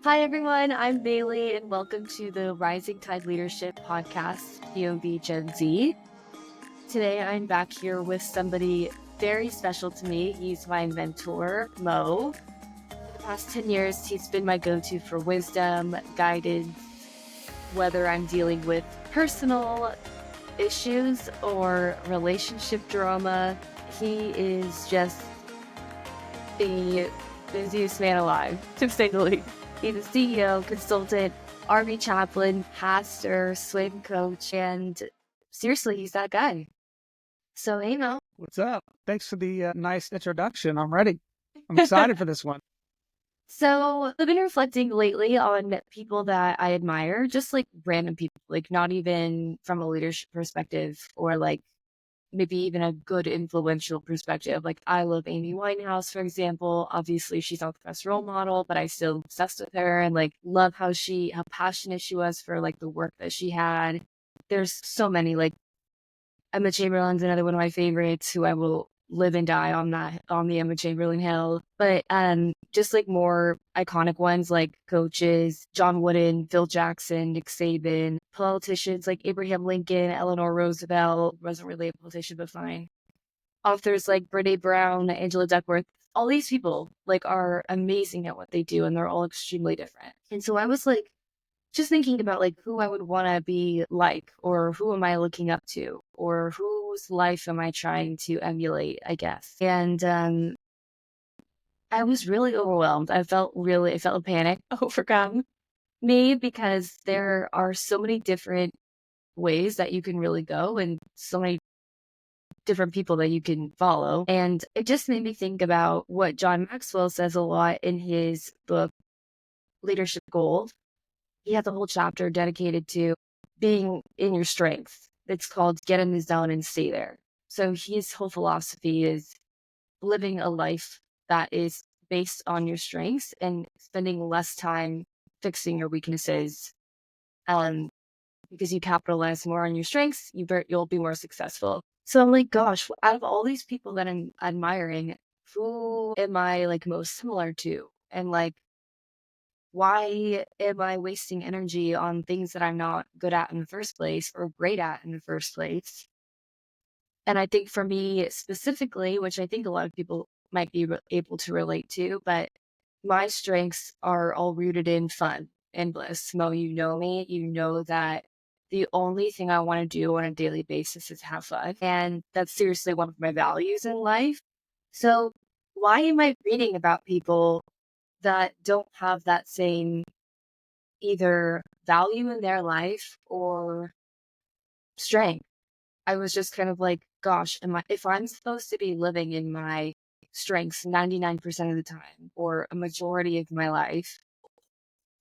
Hi, everyone. I'm Bailie, and welcome to the Rising Tide Leadership Podcast, POV Gen Z. Today, I'm back here with somebody very special to me. He's my mentor, Mo. For the past 10 years, he's been my go-to for wisdom, guidance, whether I'm dealing with personal issues or relationship drama. He is just the busiest man alive, to say the least. He's a CEO, consultant, army chaplain, pastor, swim coach, and seriously, he's that guy. So, hey, Mo. What's up? Thanks for the nice introduction. I'm ready. I'm excited for this one. So, I've been reflecting lately on people that I admire, just like random people, like not even from a leadership perspective or like maybe even a good influential perspective. Like I love Amy Winehouse, for example. Obviously she's not the best role model, but I still obsessed with her and like love how passionate she was for like the work that she had. There's so many, like Emma Chamberlain's another one of my favorites who I will live and die on the Emma Chamberlain hill. But just like more iconic ones like coaches, John Wooden, Phil Jackson, Nick Saban, politicians like Abraham Lincoln, Eleanor Roosevelt, wasn't really a politician, but fine. Authors like Brene Brown, Angela Duckworth, all these people like are amazing at what they do and they're all extremely different. And so I was like just thinking about like who I would want to be like, or who am I looking up to, or whose life am I trying to emulate, I guess. And I was really overwhelmed. I felt a panic overcome me because there are so many different ways that you can really go and so many different people that you can follow. And it just made me think about what John Maxwell says a lot in his book, Leadership Gold. He has a whole chapter dedicated to being in your strength. It's called Get in the Zone and Stay There. So his whole philosophy is living a life that is based on your strengths and spending less time fixing your weaknesses. Because you capitalize more on your strengths, you'll be more successful. So I'm like, gosh, out of all these people that I'm admiring, who am I like most similar to? And like, why am I wasting energy on things that I'm not good at in the first place or great at in the first place? And I think for me specifically, which I think a lot of people might be able to relate to, but my strengths are all rooted in fun and bliss. Mo, you know me, you know that the only thing I want to do on a daily basis is have fun. And that's seriously one of my values in life. So why am I reading about people that don't have that same either value in their life or strength? I was just kind of like, gosh, if I'm supposed to be living in my strengths 99% of the time or a majority of my life,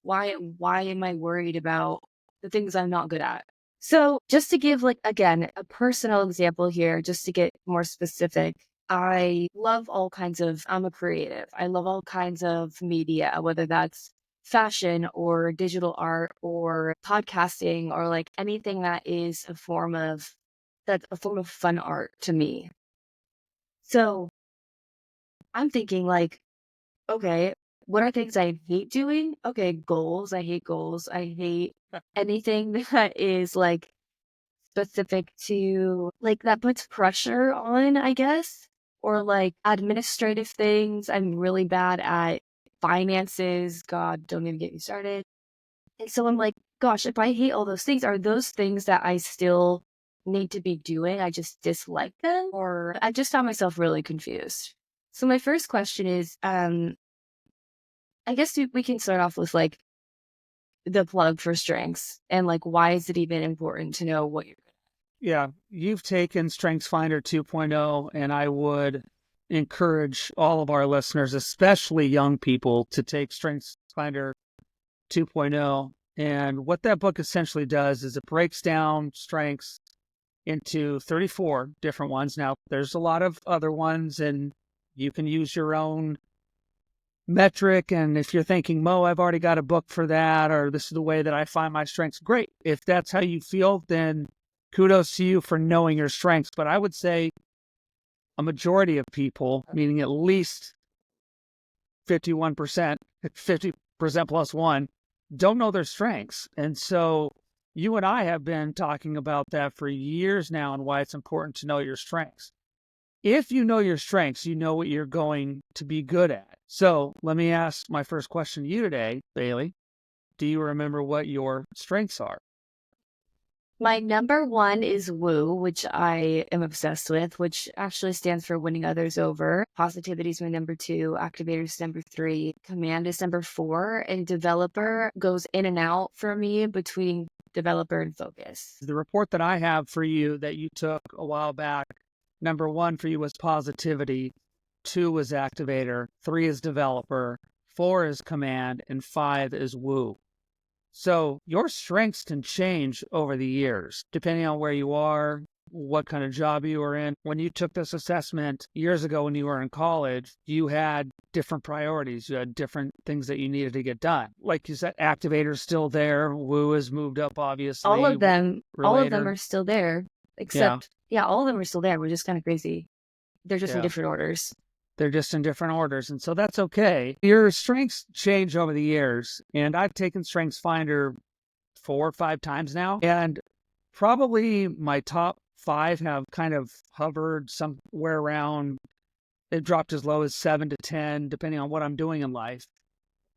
why am I worried about the things I'm not good at? So just to give like again a personal example here, just to get more specific, I love all kinds of I'm a creative. I love all kinds of media, whether that's fashion or digital art or podcasting or like anything that is that's a form of fun art to me. So I'm thinking like, okay, what are things I hate doing? Okay, goals. I hate goals. I hate anything that is like specific to like that puts pressure on, I guess, or like administrative things. I'm really bad at finances. God, don't even get me started. And so I'm like, gosh, if I hate all those things, are those things that I still need to be doing? I just dislike them, or I just found myself really confused. So my first question is, I guess we can start off with like the plug for strengths and like why is it even important to know what you're good Yeah, you've taken StrengthsFinder 2.0, and I would encourage all of our listeners, especially young people, to take StrengthsFinder 2.0. And what that book essentially does is it breaks down strengths into 34 different ones. Now, there's a lot of other ones, and you can use your own metric. And if you're thinking, Mo, I've already got a book for that, or this is the way that I find my strengths, great. If that's how you feel, then kudos to you for knowing your strengths. But I would say a majority of people, meaning at least 51%, 50 present plus one, don't know their strengths. And so you and I have been talking about that for years now and why it's important to know your strengths. If you know your strengths, you know what you're going to be good at. So let me ask my first question to you today, Bailie. Do you remember what your strengths are? My number one is woo, which I am obsessed with, which actually stands for winning others over. Positivity is my number two, activator is number three, command is number four, and developer goes in and out for me between developer and focus. The report that I have for you that you took a while back, number one for you was positivity, two was activator, three is developer, four is command, and five is woo. So your strengths can change over the years, depending on where you are, what kind of job you were in. When you took this assessment years ago when you were in college, you had different priorities. You had different things that you needed to get done. Like you said, activator's still there. Woo has moved up, obviously. All of them Relator. are still there, except, all of them are still there, which is kind of crazy. They're just in different orders. They're just in different orders. And so that's okay. Your strengths change over the years. And I've taken Strengths Finder 4 or 5 times now. And probably my top 5 have kind of hovered somewhere around, it dropped as low as 7 to 10, depending on what I'm doing in life.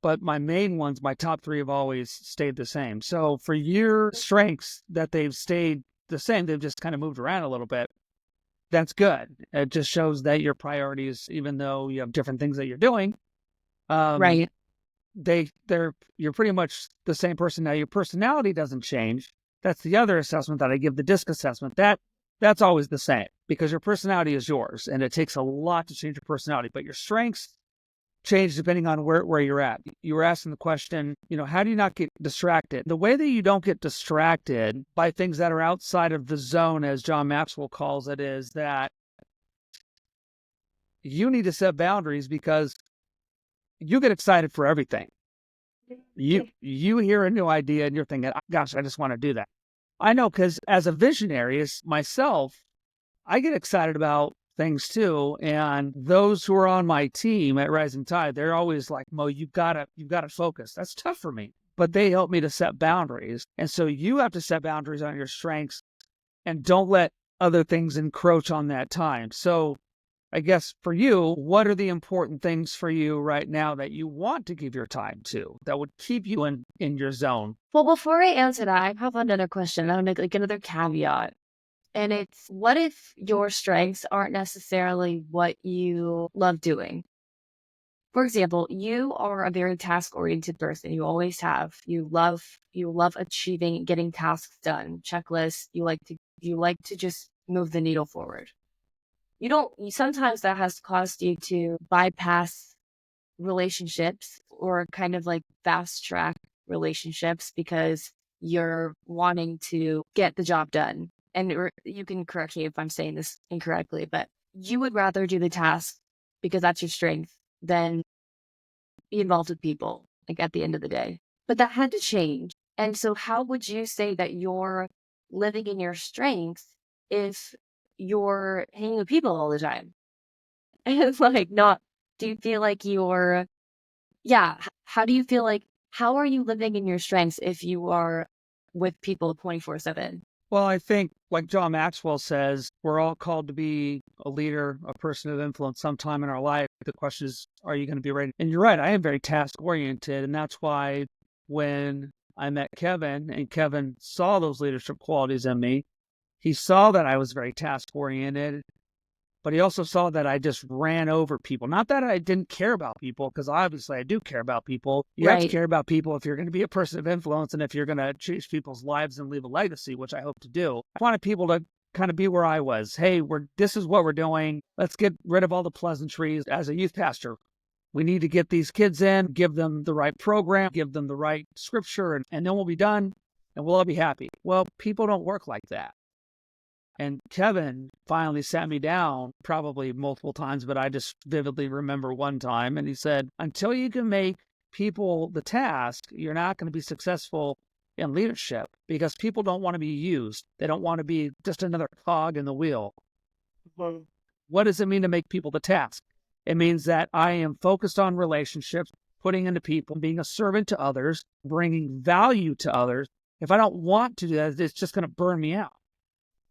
But my main ones, my top 3 have always stayed the same. So for your strengths that they've stayed the same, they've just kind of moved around a little bit. That's good. It just shows that your priorities, even though you have different things that you're doing, Right. You're pretty much the same person. Now your personality doesn't change. That's the other assessment that I give, the DISC assessment. That's always the same because your personality is yours, and it takes a lot to change your personality. But your strengths change depending on where you're at. You were asking the question, how do you not get distracted? The way that you don't get distracted by things that are outside of the zone, as John Maxwell calls it, is that you need to set boundaries because you get excited for everything. You hear a new idea and you're thinking, gosh, I just want to do that. I know, because as a visionary, as myself, I get excited about things too. And those who are on my team at Rising Tide, they're always like, Mo, you've got to focus. That's tough for me. But they help me to set boundaries. And so you have to set boundaries on your strengths and don't let other things encroach on that time. So I guess for you, what are the important things for you right now that you want to give your time to that would keep you in your zone? Well, before I answer that, I have another question. I want to like another caveat. And it's, what if your strengths aren't necessarily what you love doing? For example, you are a very task-oriented person. You always have. You love achieving, getting tasks done, checklists. You like to just move the needle forward. Sometimes that has caused you to bypass relationships or kind of like fast track relationships because you're wanting to get the job done. And you can correct me if I'm saying this incorrectly, but you would rather do the task because that's your strength than be involved with people, like at the end of the day. But that had to change. And so how would you say that you're living in your strengths if you're hanging with people all the time? And it's like, do you feel like how do you feel like, how are you living in your strengths if you are with people 24/7? Well, I think, like John Maxwell says, we're all called to be a leader, a person of influence sometime in our life. The question is, are you going to be ready? And you're right, I am very task-oriented, and that's why when I met Kevin, and Kevin saw those leadership qualities in me, he saw that I was very task-oriented, but he also saw that I just ran over people. Not that I didn't care about people, because obviously I do care about people. You have to care about people if you're going to be a person of influence and if you're going to change people's lives and leave a legacy, which I hope to do. I wanted people to kind of be where I was. Hey, this is what we're doing. Let's get rid of all the pleasantries. As a youth pastor, we need to get these kids in, give them the right program, give them the right scripture, and then we'll be done and we'll all be happy. Well, people don't work like that. And Kevin finally sat me down, probably multiple times, but I just vividly remember one time. And he said, until you can make people the task, you're not going to be successful in leadership because people don't want to be used. They don't want to be just another cog in the wheel. What does it mean to make people the task? It means that I am focused on relationships. putting into people, being a servant to others, bringing value to others, if I don't want to do that, it's just going to burn me out.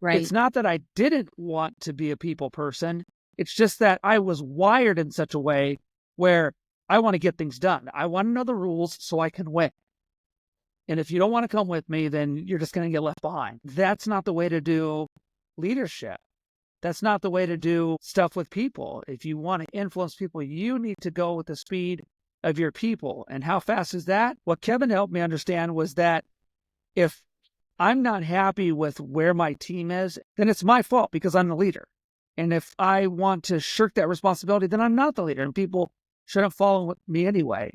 Right. It's not that I didn't want to be a people person. It's just that I was wired in such a way where I want to get things done. I want to know the rules so I can win. And if you don't want to come with me, then you're just going to get left behind. That's not the way to do leadership. That's not the way to do stuff with people. If you want to influence people, you need to go with the speed of your people. And how fast is that? What Kevin helped me understand was that if I'm not happy with where my team is, then it's my fault because I'm the leader. And if I want to shirk that responsibility, then I'm not the leader and people shouldn't follow me anyway.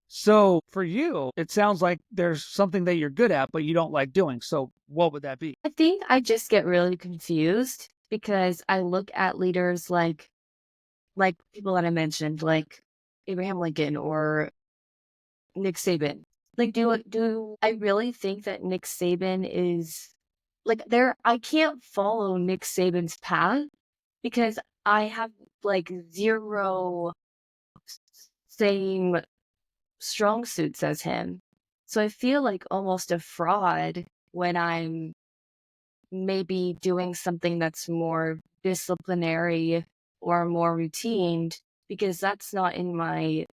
So for you, it sounds like there's something that you're good at, but you don't like doing. So what would that be? I think I just get really confused because I look at leaders like people that I mentioned, like Abraham Lincoln or Nick Saban. Like, do I really think that Nick Saban is like I can't follow Nick Saban's path because I have like zero same strong suits as him. So I feel like almost a fraud when I'm maybe doing something that's more disciplinary or more routine because that's not in my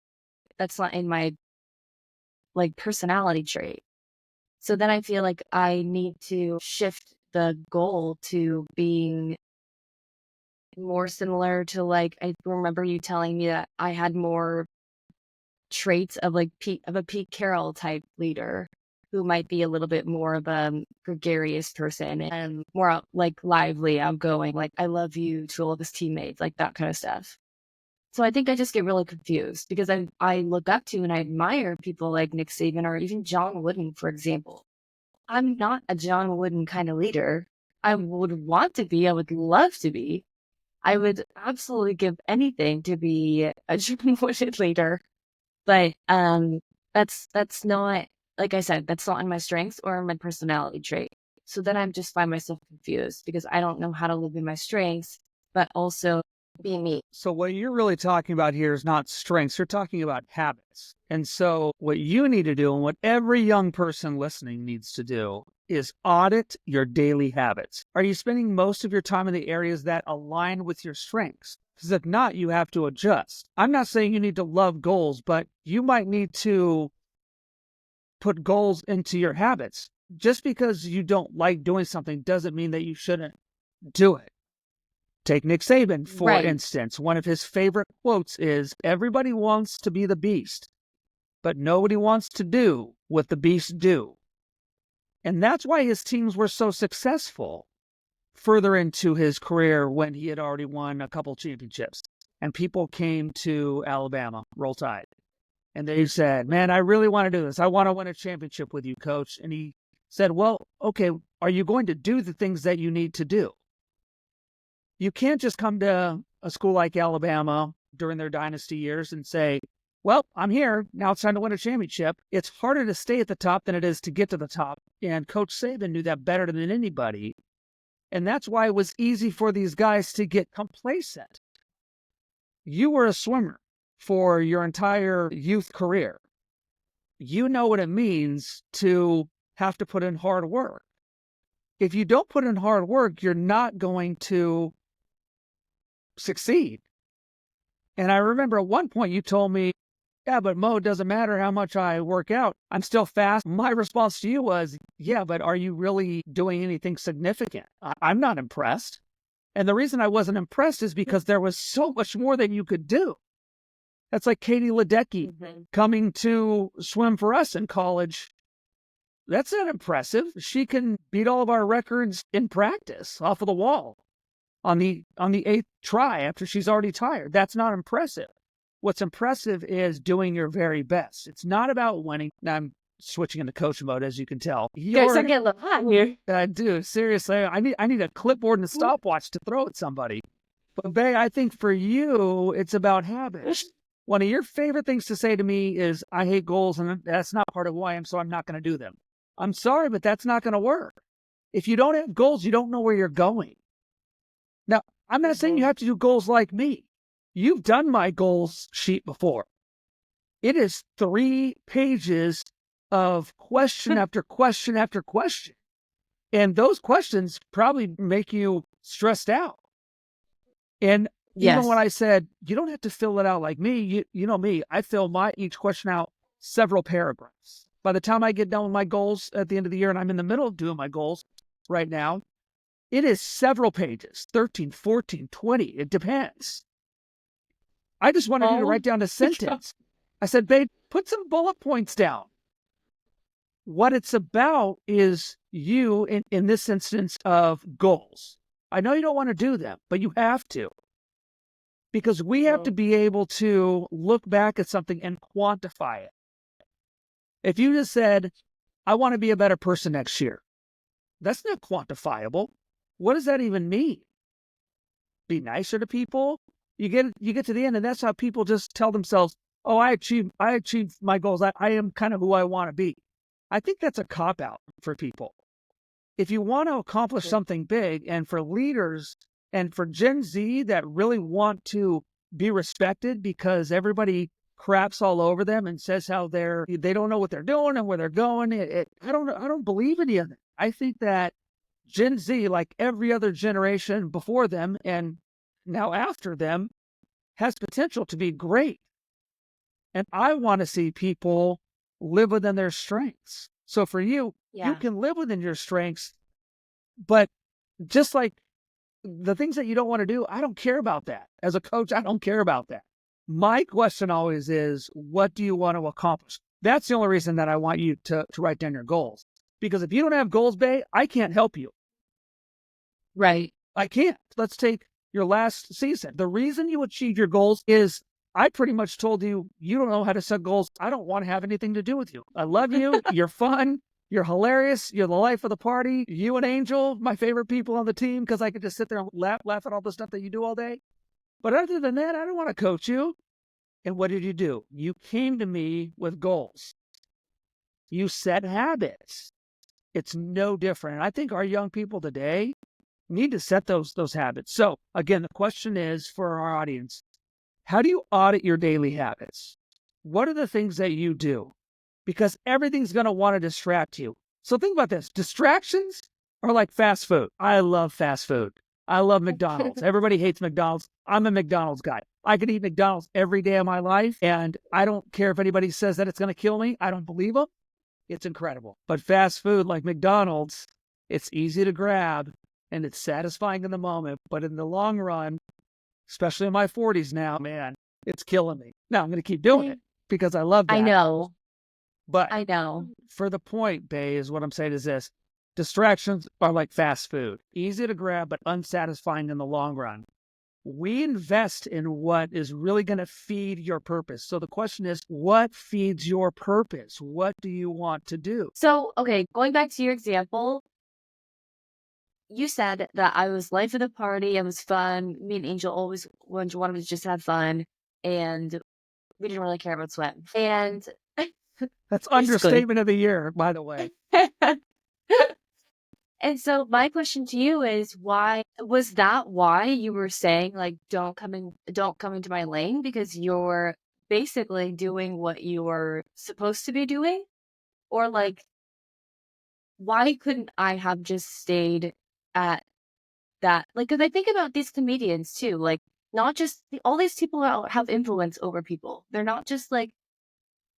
like personality trait. So then I feel like I need to shift the goal to being more similar to like I remember you telling me that I had more traits of like of a Pete Carroll type leader who might be a little bit more of a gregarious person and more like lively, outgoing, like I love you to all of his teammates, like that kind of stuff. So I think I just get really confused because I look up to and I admire people like Nick Saban or even John Wooden, for example. I'm not a John Wooden kind of leader. I would want to be. I would love to be. I would absolutely give anything to be a John Wooden leader. But that's not, like I said, that's not in my strengths or in my personality trait. So then I just find myself confused because I don't know how to live in my strengths, but also be me. So what you're really talking about here is not strengths. You're talking about habits. And so what you need to do and what every young person listening needs to do is audit your daily habits. Are you spending most of your time in the areas that align with your strengths? Because if not, you have to adjust. I'm not saying you need to love goals, but you might need to put goals into your habits. Just because you don't like doing something doesn't mean that you shouldn't do it. Take Nick Saban, for Right. instance. One of his favorite quotes is, everybody wants to be the beast, but nobody wants to do what the beasts do. And that's why his teams were so successful further into his career when he had already won a couple championships. And people came to Alabama, Roll Tide. And they said, man, I really want to do this. I want to win a championship with you, coach. And he said, well, okay, are you going to do the things that you need to do? You can't just come to a school like Alabama during their dynasty years and say, well, I'm here. Now it's time to win a championship. It's harder to stay at the top than it is to get to the top. And Coach Saban knew that better than anybody. And that's why it was easy for these guys to get complacent. You were a swimmer for your entire youth career. You know what it means to have to put in hard work. If you don't put in hard work, you're not going to succeed. And I remember at one point you told me, yeah, but Mo, it doesn't matter how much I work out. I'm still fast. My response to you was, yeah, but are you really doing anything significant? I'm not impressed. And the reason I wasn't impressed is because there was so much more that you could do. That's like Katie Ledecky coming to swim for us in college. That's not impressive. She can beat all of our records in practice off of the wall on the 8th try after she's already tired. That's not impressive. What's impressive is doing your very best. It's not about winning. Now I'm switching into coach mode, as you can tell. Guys, I get a little hot here. I do. Seriously, I need a clipboard and a stopwatch to throw at somebody. But Bay, I think for you, it's about habits. One of your favorite things to say to me is, I hate goals, and that's not part of who I am, so I'm not going to do them. I'm sorry, but that's not going to work. If you don't have goals, you don't know where you're going. Now, I'm not saying you have to do goals like me. You've done my goals sheet before. It is 3 pages of question after question after question. And those questions probably make you stressed out. And even when Yes. I said, you don't have to fill it out like me, you know me, I fill each question out several paragraphs. By the time I get done with my goals at the end of the year, and I'm in the middle of doing my goals right now, it is several pages, 13, 14, 20. It depends. I just wanted you to Oh, write down a sentence. I said, babe, put some bullet points down. What it's about is you, in this instance of goals. I know you don't want to do them, but you have to, because we have to be able to look back at something and quantify it. If you just said, I want to be a better person next year, that's not quantifiable. What does that even mean? Be nicer to people? You get to the end, and that's how people just tell themselves, oh, I achieved my goals. I am kind of who I want to be. I think that's a cop-out for people. If you want to accomplish something big, and for leaders and for Gen Z that really want to be respected because everybody craps all over them and says how they don't know what they're doing and where they're going, I don't believe any of it. I think that Gen Z, like every other generation before them and now after them, has potential to be great. And I want to see people live within their strengths. So for you, you yeah. can live within your strengths, but just like the things that you don't want to do, I don't care about that. As a coach, I don't care about that. My question always is, what do you want to accomplish? That's the only reason that I want you to write down your goals. Because if you don't have goals, Bay, I can't help you. Right. I can't. Let's take your last season. The reason you achieved your goals is I pretty much told you, you don't know how to set goals. I don't want to have anything to do with you. I love you. You're fun. You're hilarious. You're the life of the party. You and Angel, my favorite people on the team, because I could just sit there and laugh at all the stuff that you do all day. But other than that, I don't want to coach you. And what did you do? You came to me with goals. You set habits. It's no different. And I think our young people today need to set those habits. So again, the question is for our audience, how do you audit your daily habits? What are the things that you do? Because everything's going to want to distract you. So think about this. Distractions are like fast food. I love fast food. I love McDonald's. Everybody hates McDonald's. I'm a McDonald's guy. I could eat McDonald's every day of my life, and I don't care if anybody says that it's going to kill me. I don't believe them. It's incredible. But fast food like McDonald's, it's easy to grab and it's satisfying in the moment. But in the long run, especially in my 40s now, man, it's killing me. Now I'm going to keep doing it because I love I that. know. But I know. for the point, Bay, is what I'm saying is this. Distractions are like fast food, easy to grab, but unsatisfying in the long run. We invest in what is really going to feed your purpose. So the question is, what feeds your purpose? What do you want to do? So, okay, going back to your example, you said that I was life of the party. It was fun. Me and Angel always wanted to just have fun, and we didn't really care about swim. And That's basically, understatement of the year, by the way. and so my question to you is, why was that? Why you were saying like, don't come into my lane, because you're basically doing what you were supposed to be doing, or like, why couldn't I have just stayed at that? Like, because I think about these comedians too, like, not just all these people that have influence over people. They're not just like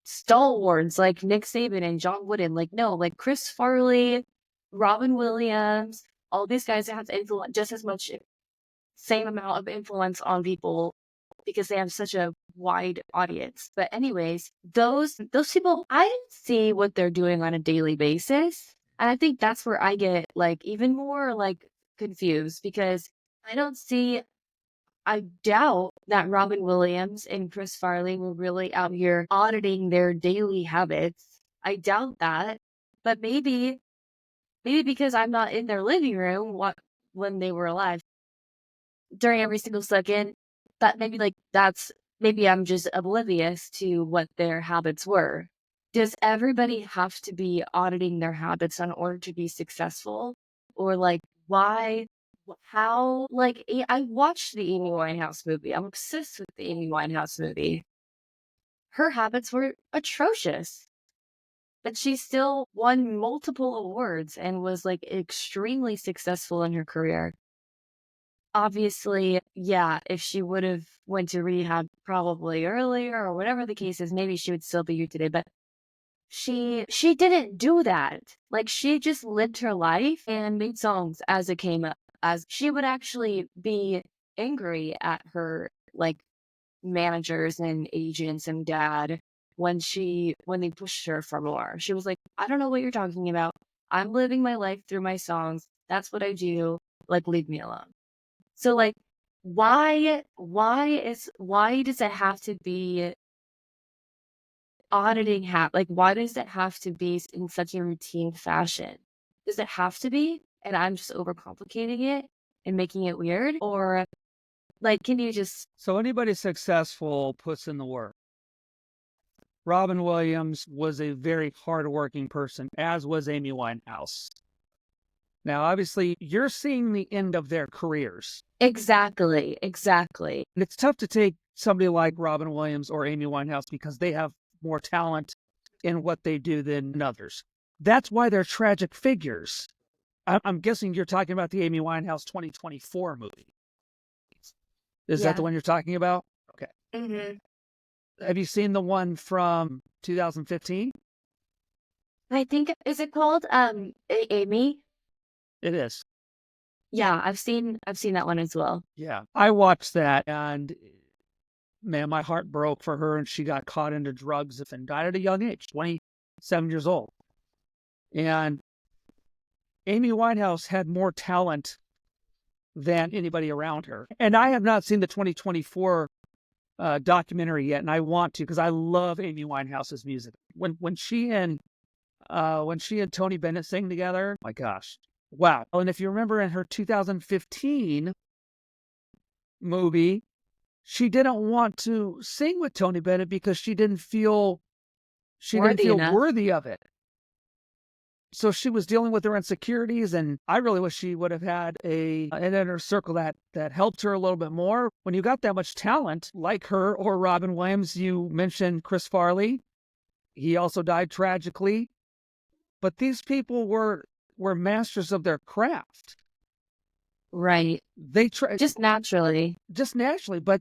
stalwarts like Nick Saban and John Wooden. Like, no, like Chris Farley, Robin Williams, all these guys that have influence just as much, same amount of influence on people because they have such a wide audience. But anyways, those people, I don't see what they're doing on a daily basis. And I think that's where I get like even more like confused, because I don't see, I doubt that Robin Williams and Chris Farley were really out here auditing their daily habits. I doubt that. But maybe because I'm not in their living room when they were alive during every single second, that maybe like maybe I'm just oblivious to what their habits were. Does everybody have to be auditing their habits in order to be successful? Or like, why, how, like, I watched the Amy Winehouse movie. I'm obsessed with the Amy Winehouse movie. her habits were atrocious, but she still won multiple awards and was like extremely successful in her career. Obviously, yeah, if she would have went to rehab probably earlier or whatever the case is, maybe she would still be here today, but she didn't do that. Like, she just lived her life and made songs as it came up. As she would actually be angry at her, like, managers and agents and dad when they pushed her for more. She was like, "I don't know what you're talking about. I'm living my life through my songs. That's what I do. Like, leave me alone." So, like, why does it have to be like, why does it have to be in such a routine fashion? Does it have to be? And I'm just overcomplicating it and making it weird? Or, like, can you just So anybody successful puts in the work. Robin Williams was a very hardworking person, as was Amy Winehouse. Now, obviously, you're seeing the end of their careers. exactly, exactly. And it's tough to take somebody like Robin Williams or Amy Winehouse because they have more talent in what they do than others. That's why they're tragic figures. I'm guessing you're talking about the Amy Winehouse 2024 movie. Is that the Yeah. one you're talking about? Okay. hmm Have you seen the one from 2015? I think, is it called Amy? It is. Yeah, I've seen that one as well. Yeah. I watched that and man, my heart broke for her and she got caught into drugs and died at a young age, 27 years old. And Amy Winehouse had more talent than anybody around her. And I have not seen the 2024 documentary yet, and I want to because I love Amy Winehouse's music. When she and Tony Bennett sing together, my gosh, wow! And if you remember in her 2015 movie, she didn't want to sing with Tony Bennett because she didn't feel Worthy enough. worthy of it. So she was dealing with her insecurities, and I really wish she would have had an inner circle that helped her a little bit more. When you got that much talent, like her or Robin Williams, you mentioned Chris Farley. He also died tragically. But these people were masters of their craft. Right. They Just naturally. just naturally, but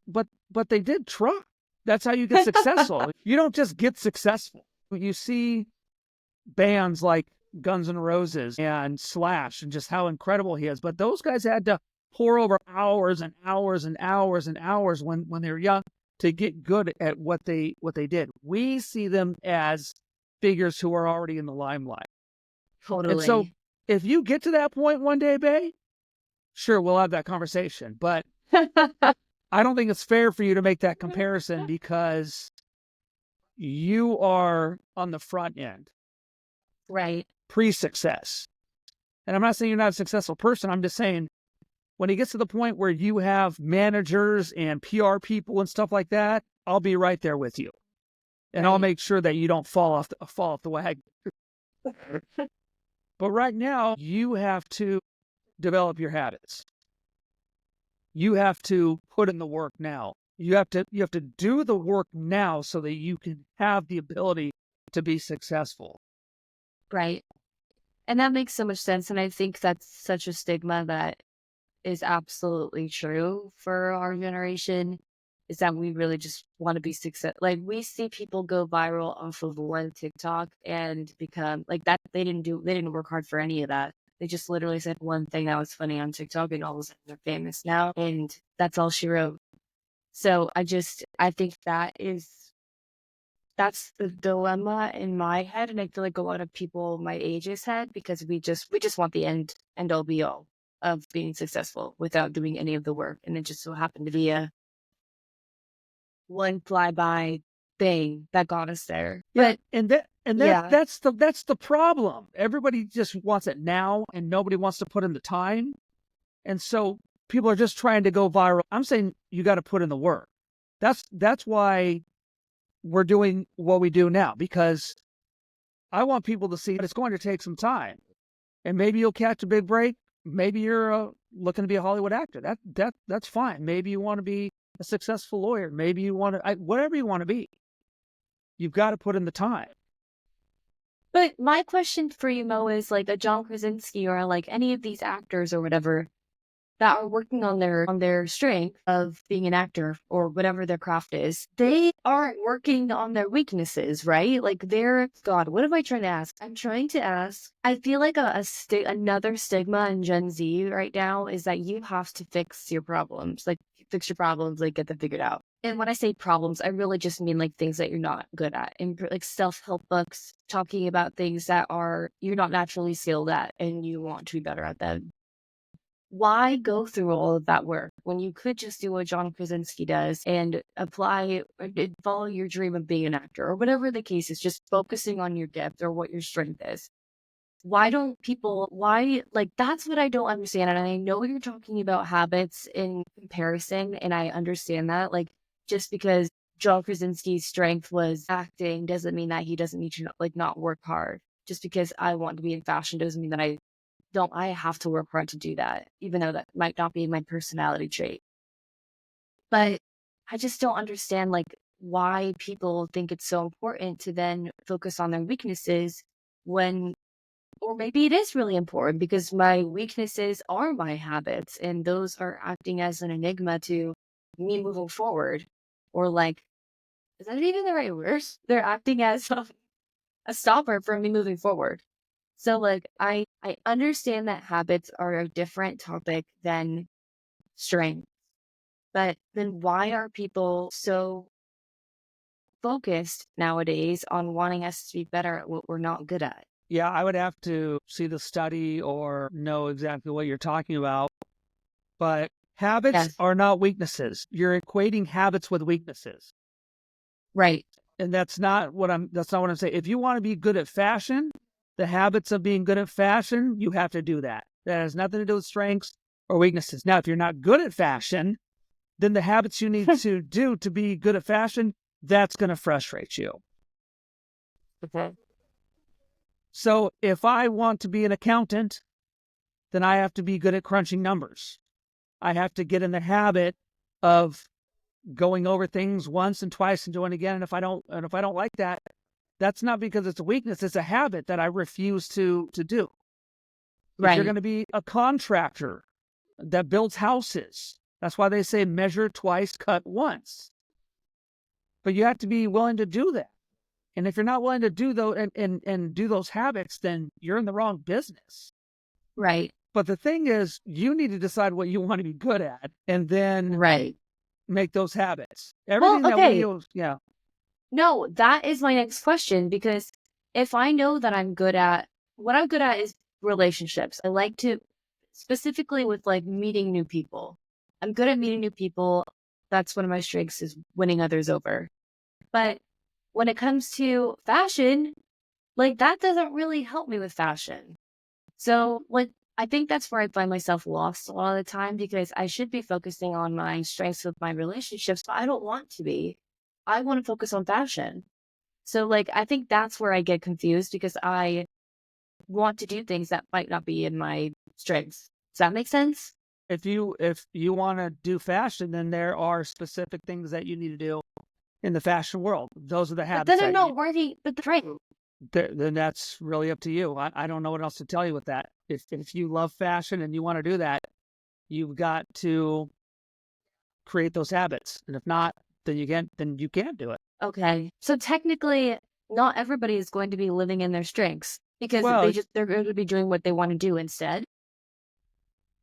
they did try. That's how you get successful. You don't just get successful. You see bands like Guns N' Roses and Slash and just how incredible he is. But those guys had to pour over hours and hours and hours and hours when they were young to get good at what they did. We see them as figures who are already in the limelight. Totally. And so if you get to that point one day, Bay, sure, we'll have that conversation. But I don't think it's fair for you to make that comparison because you are on the front end. Right. Pre-success. And I'm not saying you're not a successful person. I'm just saying when it gets to the point where you have managers and PR people and stuff like that, I'll be right there with you. And I'll make sure that you don't fall off the wagon. But right now, you have to develop your habits. You have to put in the work now. You have to do the work now so that you can have the ability to be successful. Right. And that makes so much sense. And I think that's such a stigma that is absolutely true for our generation, is that we really just want to be success. Like, we see people go viral off of one TikTok and become like that. They didn't work hard for any of that. They just literally said one thing that was funny on TikTok and all of a sudden they're famous now. And that's all she wrote. So I think that's the dilemma in my head, and I feel like a lot of people my age's head, because we just want the end all be all of being successful without doing any of the work, and it just so happened to be a one flyby thing that got us there. Yeah, But yeah, that's the problem. Everybody just wants it now, and nobody wants to put in the time, and so people are just trying to go viral. I'm saying you got to put in the work. That's why we're doing what we do now, because I want people to see that it's going to take some time, and maybe you'll catch a big break. Maybe you're looking to be a Hollywood actor. That's fine. Maybe you want to be a successful lawyer. Maybe you want to whatever you want to be. you've got to put in the time. But my question for you, Mo, is like a John Krasinski or like any of these actors or whatever that are working on their strength of being an actor or whatever their craft is, they aren't working on their weaknesses, right? Like they're God, what am I trying to ask? I'm trying to ask. I feel like another stigma in Gen Z right now is that you have to fix your problems, like get them figured out. And when I say problems, I really just mean like things that you're not good at, and like self-help books talking about things that are you're not naturally skilled at and you want to be better at them. Why go through all of that work when you could just do what John Krasinski does and apply and follow your dream of being an actor or whatever the case is, just focusing on your gift or what your strength is? Like, that's what I don't understand. And I know you're talking about habits in comparison, and I understand that. Like, just because John Krasinski's strength was acting doesn't mean that he doesn't need to, like, not work hard. Just because I want to be in fashion doesn't mean that I have to work hard to do that, even though that might not be my personality trait. But I just don't understand like why people think it's so important to then focus on their weaknesses when, or maybe it is really important because my weaknesses are my habits and those are acting as an enigma to me moving forward. Or like, is that even the right word? They're acting as a stopper for me moving forward. So like I understand that habits are a different topic than strength, but then why are people so focused nowadays on wanting us to be better at what we're not good at? Yeah, I would have to see the study or know exactly what you're talking about. But habits Yes. are not weaknesses. You're equating habits with weaknesses. Right. And that's not what I'm saying. If you want to be good at fashion, the habits of being good at fashion, you have to do that. That has nothing to do with strengths or weaknesses. Now, if you're not good at fashion, then the habits you need to do to be good at fashion, that's going to frustrate you. Okay. So if I want to be an accountant, then I have to be good at crunching numbers. I have to get in the habit of going over things once and twice and doing it again. And if I don't like that, that's not because it's a weakness. It's a habit that I refuse to do. If you're Right. going to be a contractor that builds houses, that's why they say measure twice, cut once. But you have to be willing to do that. And if you're not willing to do those and do those habits, then you're in the wrong business. Right. But the thing is, you need to decide what you want to be good at and then Right. make those habits. Well, Everything that we okay. do, yeah. No, that is my next question because if I know that what I'm good at is relationships. I like to, specifically with like meeting new people. I'm good at meeting new people. That's one of my strengths is winning others over. But when it comes to fashion, like that doesn't really help me with fashion. So like, I think that's where I find myself lost a lot of the time because I should be focusing on my strengths with my relationships, but I don't want to be. I want to focus on fashion. So like I think that's where I get confused because I want to do things that might not be in my strengths. Does that make sense? If you want to do fashion, then there are specific things that you need to do in the fashion world. Those are the But habits then I'm that not worthy, but that's right. then that's really up to you. I don't know what else to tell you with that. If you love fashion and you want to do that, you've got to create those habits. And if not, then you can't do it. Okay. So technically not everybody is going to be living in their strengths because Well, they're going to be doing what they want to do instead.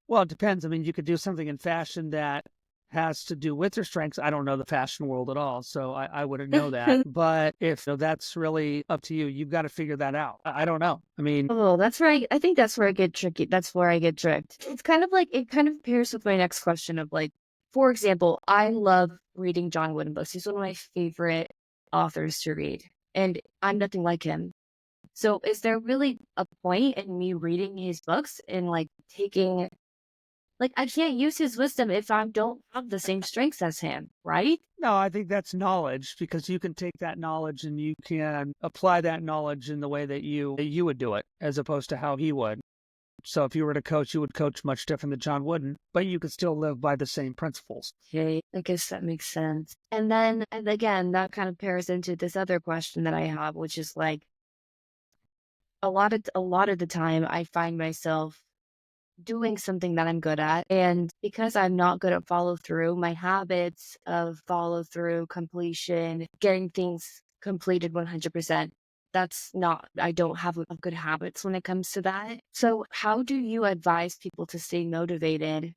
Well, it depends. I mean, you could do something in fashion that has to do with your strengths. I don't know the fashion world at all, so I wouldn't know that. But if that's really up to you, you've got to figure that out. I don't know. I mean, Oh, that's right. I think that's where I get tricky. That's where I get tricked. It's kind of like, it kind of pairs with my next question of like, for example, I love reading John Wooden books. He's one of my favorite authors to read, and I'm nothing like him. So is there really a point in me reading his books and like taking, like, I can't use his wisdom if I don't have the same strengths as him, right? no, I think that's knowledge because you can take that knowledge and you can apply that knowledge in the way that you would do it, as opposed to how he would. So if you were to coach, you would coach much different than John wouldn't, but you could still live by the same principles. Okay, I guess that makes sense. And then, and again, that kind of pairs into this other question that I have, which is like a lot of the time I find myself doing something that I'm good at. And because I'm not good at follow through, my habits of follow through, completion, getting things completed 100%, I don't have good habits when it comes to that. So, how do you advise people to stay motivated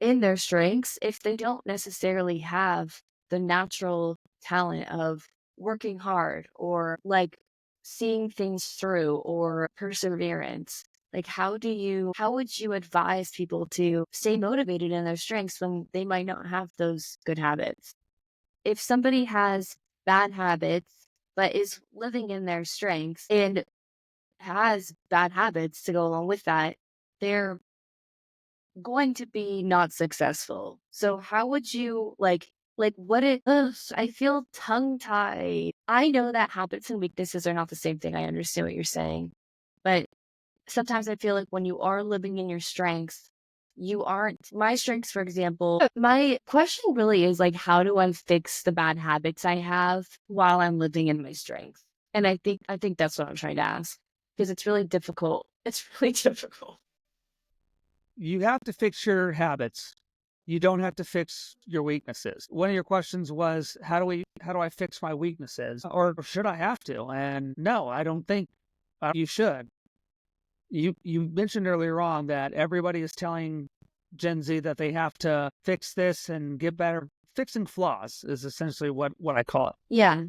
in their strengths if they don't necessarily have the natural talent of working hard or like seeing things through or perseverance? Like how would you advise people to stay motivated in their strengths when they might not have those good habits? If somebody has bad habits but is living in their strengths and has bad habits to go along with that, they're going to be not successful. So how would you like what it ugh, I feel tongue tied. I know that habits and weaknesses are not the same thing. I understand what you're saying. But sometimes I feel like when you are living in your strengths, you aren't my strengths, for example. My question really is like, how do I fix the bad habits I have while I'm living in my strengths? And I think that's what I'm trying to ask. Because it's really difficult. It's really difficult. You have to fix your habits. You don't have to fix your weaknesses. One of your questions was, how do I fix my weaknesses? Or should I have to? And no, I don't think you should. You mentioned earlier on that everybody is telling Gen Z that they have to fix this and get better. Fixing flaws is essentially what I call it. Yeah.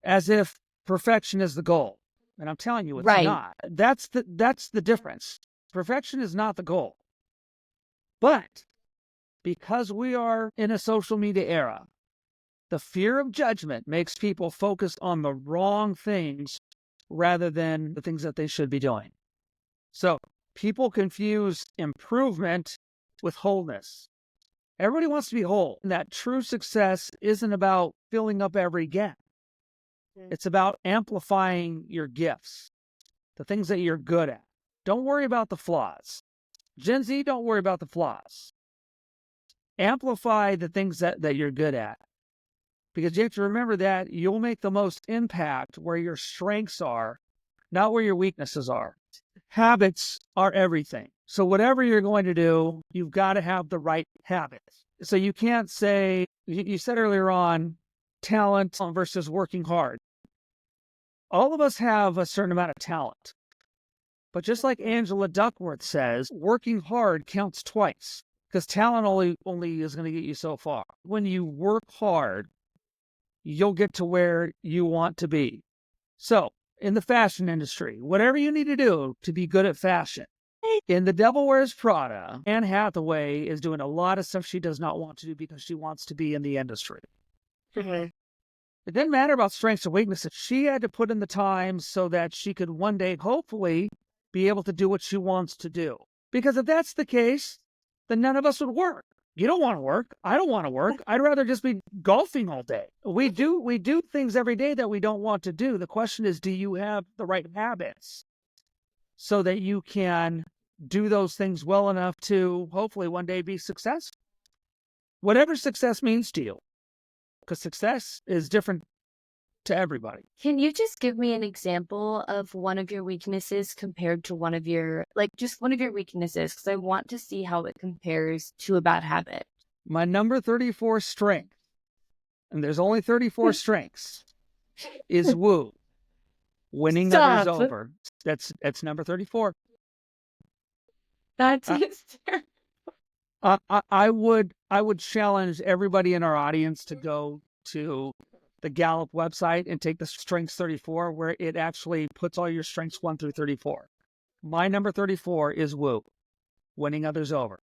As if perfection is the goal. And I'm telling you, it's Right. not. That's the difference. Perfection is not the goal. But because we are in a social media era, the fear of judgment makes people focus on the wrong things rather than the things that they should be doing. So people confuse improvement with wholeness. Everybody wants to be whole. And that true success isn't about filling up every gap. It's about amplifying your gifts, the things that you're good at. Don't worry about the flaws. Gen Z, don't worry about the flaws. Amplify the things that you're good at. Because you have to remember that you'll make the most impact where your strengths are, not where your weaknesses are. Habits are everything. So whatever you're going to do, you've got to have the right habits. So you can't say, you said earlier on, talent versus working hard. All of us have a certain amount of talent. But just like Angela Duckworth says, working hard counts twice because talent only is going to get you so far. When you work hard, you'll get to where you want to be. So in the fashion industry, whatever you need to do to be good at fashion. In The Devil Wears Prada, Anne Hathaway is doing a lot of stuff she does not want to do because she wants to be in the industry. Mhm. It didn't matter about strengths or weaknesses. She had to put in the time so that she could one day, hopefully, be able to do what she wants to do. Because if that's the case, then none of us would work. You don't want to work. I don't want to work. I'd rather just be golfing all day. We do things every day that we don't want to do. The question is, do you have the right habits so that you can do those things well enough to hopefully one day be successful? Whatever success means to you, because success is different to everybody. Can you just give me an example of one of your weaknesses compared to one of your, like just one of your weaknesses? Because I want to see how it compares to a bad habit. My number 34 strength, and there's only 34 strengths, is woo. Winning others Stop. over. That's number 34. That's Uh, I would challenge everybody in our audience to go to the Gallup website and take the strengths 34, where it actually puts all your strengths 1 through 34. My number 34 is woo, winning others over.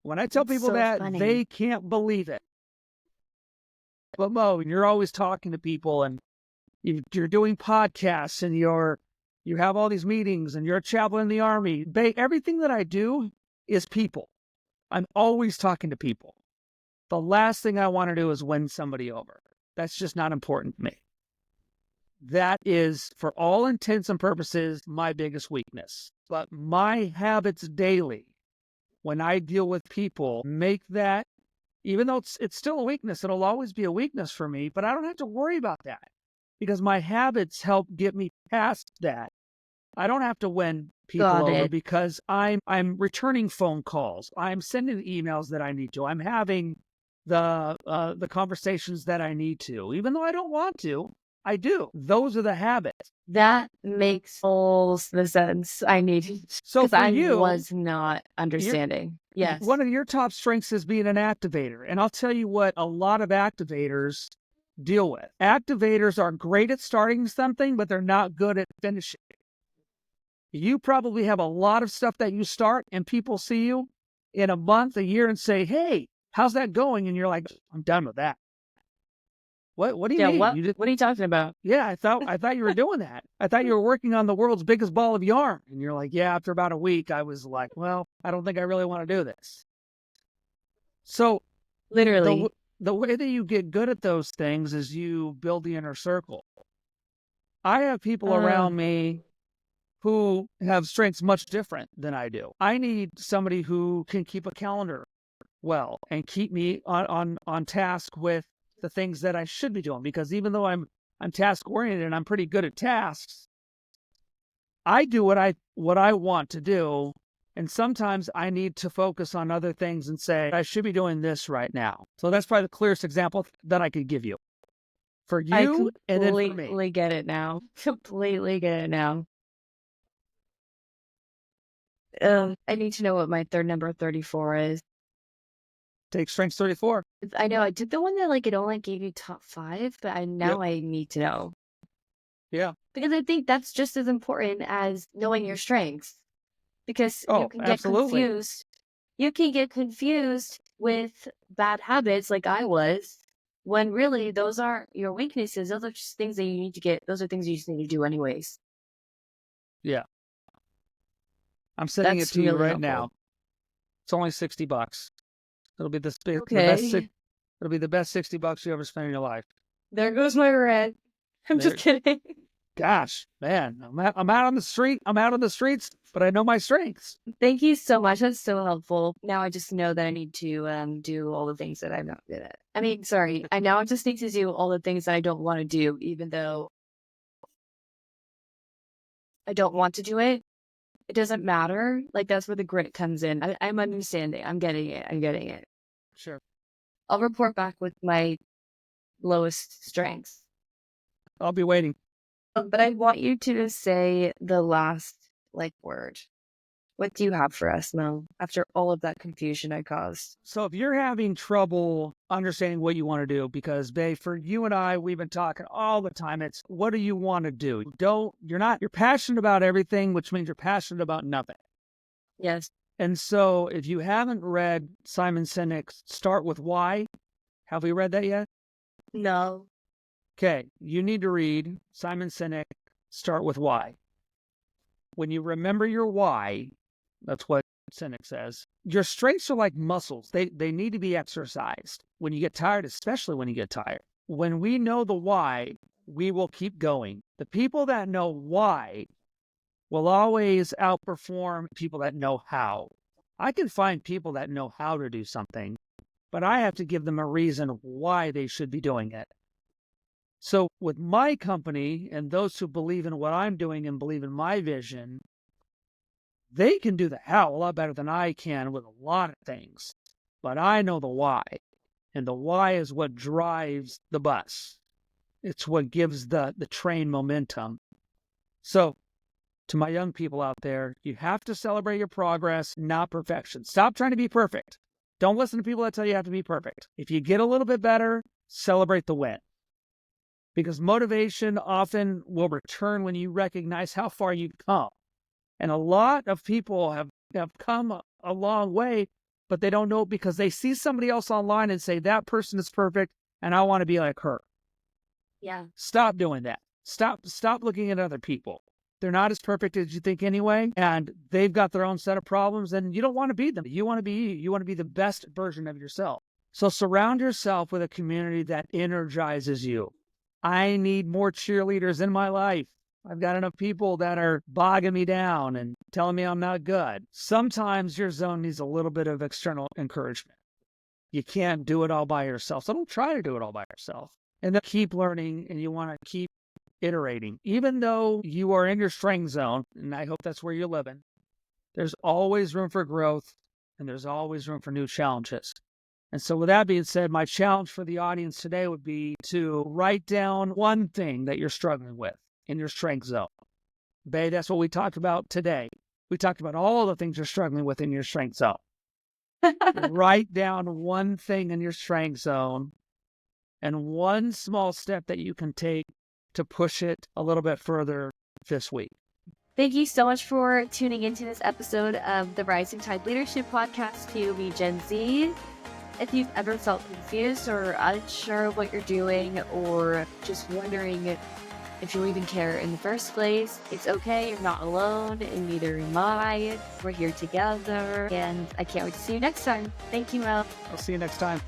When I tell That's people so that, funny. they can't believe it. But Mo, you're always talking to people, and you're doing podcasts, and you have all these meetings, and you're a chaplain in the Army. Everything that I do is people. I'm always talking to people. The last thing I want to do is win somebody over. That's just not important to me. that is, for all intents and purposes, my biggest weakness. But my habits daily, when I deal with people, make that, even though it's still a weakness, it'll always be a weakness for me, but I don't have to worry about that because my habits help get me past that. I don't have to win people Got over it. because I'm returning phone calls. I'm sending the emails that I need to. I'm having the conversations that I need to, even though I don't want to. I do. Those are the habits. That makes all the sense I need So because for I you, was not understanding. Yes. one of your top strengths is being an activator. And I'll tell you what a lot of activators deal with. Activators are great at starting something, but they're not good at finishing. You probably have a lot of stuff that you start and people see you in a month, a year and say, hey, how's that going? And you're like, I'm done with that. What do you Yeah. mean? What are you talking about? Yeah, I thought you were doing that. I thought you were working on the world's biggest ball of yarn. And you're like, yeah, after about a week, I was like, well, I don't think I really want to do this. So Literally. the way that you get good at those things is you build the inner circle. I have people around me who have strengths much different than I do. I need somebody who can keep a calendar well and keep me on task with the things that I should be doing, because even though I'm task oriented and I'm pretty good at tasks, I do what I want to do, and sometimes I need to focus on other things and say I should be doing this right now. So that's probably the clearest example that I could give you for I you and then for me. completely get it now. Completely get it now. I need to know what my third number 34 is. Take strengths 34. I know I did the one that like it only gave you top 5, but I need to know. Yeah. Because I think that's just as important as knowing your strengths. Because Oh, you can get absolutely. confused. You can get confused with bad habits like I was, when really those aren't your weaknesses. Those are just things that you need to get. Those are things you just need to do anyways. Yeah. I'm sending it That's to you really right helpful. now. It's only $60. It'll be the best. Okay. It'll be the best $60 you ever spent in your life. There goes my rent. I'm just kidding. Gosh, man, I'm out on the street. I'm out on the streets, but I know my strengths. Thank you so much. That's so helpful. Now I just know that I need to do all the things that I'm not good at. I mean, sorry. I now just need to do all the things that I don't want to do, even though I don't want to do it. It doesn't matter. Like, that's where the grit comes in. I'm understanding. I'm getting it. I'm getting it. Sure. I'll report back with my lowest strengths. I'll be waiting. But I want you to say the last word. What do you have for us, Mo, after all of that confusion I caused? So if you're having trouble understanding what you want to do, because babe, for you and I, we've been talking all the time. It's what do you want to do? You're passionate about everything, which means you're passionate about nothing. Yes. And so if you haven't read Simon Sinek's Start With Why, have we read that yet? No. Okay, you need to read Simon Sinek, Start With Why. When you remember your why, that's what Sinek says, your strengths are like muscles. They need to be exercised when you get tired, especially when you get tired. When we know the why, we will keep going. The people that know why will always outperform people that know how. I can find people that know how to do something, but I have to give them a reason why they should be doing it. So with my company and those who believe in what I'm doing and believe in my vision, they can do the how a lot better than I can with a lot of things. But I know the why. And the why is what drives the bus. It's what gives the train momentum. So to my young people out there, you have to celebrate your progress, not perfection. Stop trying to be perfect. Don't listen to people that tell you have to be perfect. If you get a little bit better, celebrate the win. Because motivation often will return when you recognize how far you've come. And a lot of people have come a long way, but they don't know it because they see somebody else online and say, that person is perfect, and I want to be like her. Yeah. Stop doing that. Stop looking at other people. They're not as perfect as you think anyway, and they've got their own set of problems, and you don't want to be them. You want to be you. You want to be the best version of yourself. So surround yourself with a community that energizes you. I need more cheerleaders in my life. I've got enough people that are bogging me down and telling me I'm not good. Sometimes your zone needs a little bit of external encouragement. You can't do it all by yourself. So don't try to do it all by yourself. And then keep learning, and you want to keep iterating. Even though you are in your strength zone, and I hope that's where you're living, there's always room for growth, and there's always room for new challenges. And so with that being said, my challenge for the audience today would be to write down one thing that you're struggling with in your strength zone. Bae, that's what we talked about today. We talked about all the things you're struggling with in your strength zone. Write down one thing in your strength zone and one small step that you can take to push it a little bit further this week. Thank you so much for tuning into this episode of the Rising Tide Leadership Podcast, POV Gen Z. If you've ever felt confused or unsure of what you're doing, or just wondering if you even care in the first place, it's okay. You're not alone, and neither am I. We're here together, and I can't wait to see you next time. Thank you, Mel. I'll see you next time.